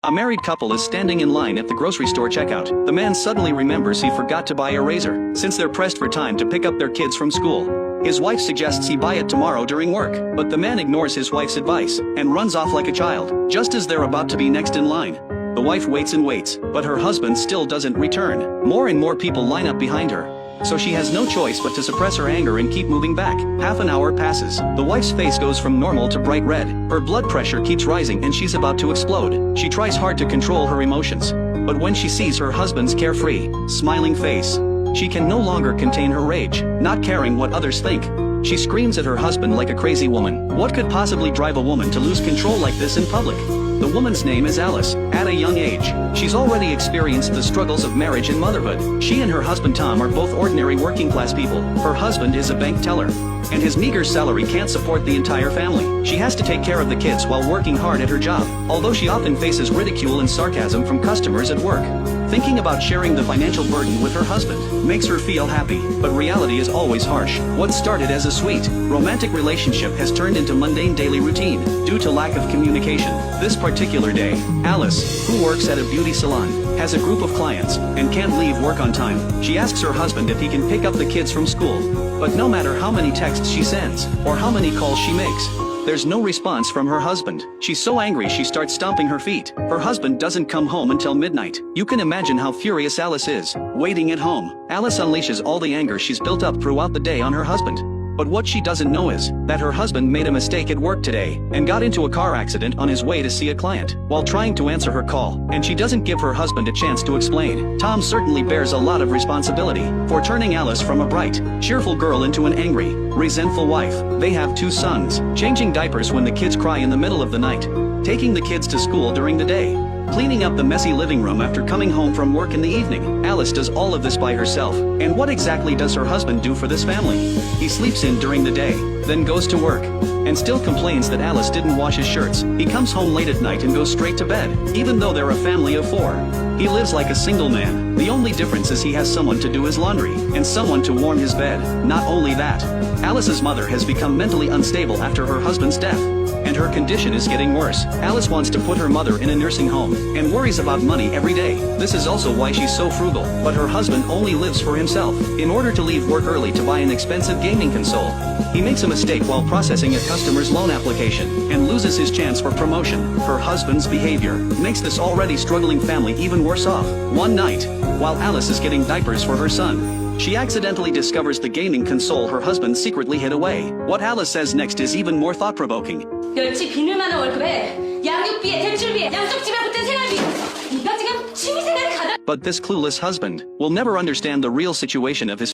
A married couple is standing in line at the grocery store checkout. The man suddenly remembers he forgot to buy a razor, since they're pressed for time to pick up their kids from school. His wife suggests he buy it tomorrow during work, but the man ignores his wife's advice and runs off like a child. Just as they're about to be next in line, the wife waits and waits, but her husband still doesn't return. More and more people line up behind her, so she has no choice but to suppress her anger and keep moving back. Half an hour passes. The wife's face goes from normal to bright red. Her blood pressure keeps rising and she's about to explode. She tries hard to control her emotions, but when she sees her husband's carefree, smiling face, she can no longer contain her rage, not caring what others think. She screams at her husband like a crazy woman. What could possibly drive a woman to lose control like this in public? The woman's name is Alice. At a young age, she's already experienced the struggles of marriage and motherhood. She and her husband Tom are both ordinary working class people. Her husband is a bank teller, and his meager salary can't support the entire family. She has to take care of the kids while working hard at her job, although she often faces ridicule and sarcasm from customers at work. Thinking about sharing the financial burden with her husband makes her feel happy, but reality is always harsh. What started as a sweet, romantic relationship has turned into mundane daily routine due to lack of communication. This particular day, Alice, who works at a beauty salon, has a group of clients and can't leave work on time. She asks her husband if he can pick up the kids from school, but no matter how many texts she sends or how many calls she makes, there's no response from her husband. She's so angry she starts stomping her feet. Her husband doesn't come home until midnight. You can imagine how furious Alice is. Waiting at home, Alice unleashes all the anger she's built up throughout the day on her husband. But what she doesn't know is that her husband made a mistake at work today and got into a car accident on his way to see a client while trying to answer her call, and she doesn't give her husband a chance to explain. Tom certainly bears a lot of responsibility for turning Alice from a bright, cheerful girl into an angry, resentful wife. They have 2 sons, changing diapers when the kids cry in the middle of the night, taking the kids to school during the day, cleaning up the messy living room after coming home from work in the evening. Alice does all of this by herself. And what exactly does her husband do for this family? He sleeps in during the day, then goes to work, and still complains that Alice didn't wash his shirts. He comes home late at night and goes straight to bed, even though they're a family of 4. He lives like a single man. The only difference is he has someone to do his laundry and someone to warm his bed. Not only that, Alice's mother has become mentally unstable after her husband's death, and her condition is getting worse. Alice wants to put her mother in a nursing home and worries about money every day. This is also why she's so frugal, but her husband only lives for himself. In order to leave work early to buy an expensive gaming console, he makes a mistake while processing a customer's loan application and loses his chance for promotion. Her husband's behavior makes this already struggling family even worse off. One night, while Alice is getting diapers for her son, she accidentally discovers the gaming console her husband secretly hid away. What Alice says next is even more thought-provoking. 멸치 비늘 많은 월급에 양육비에 대출비에 양쪽 집에 붙은 생활비 네가 지금 취미생활에 가다. But this clueless husband will never understand the real situation of his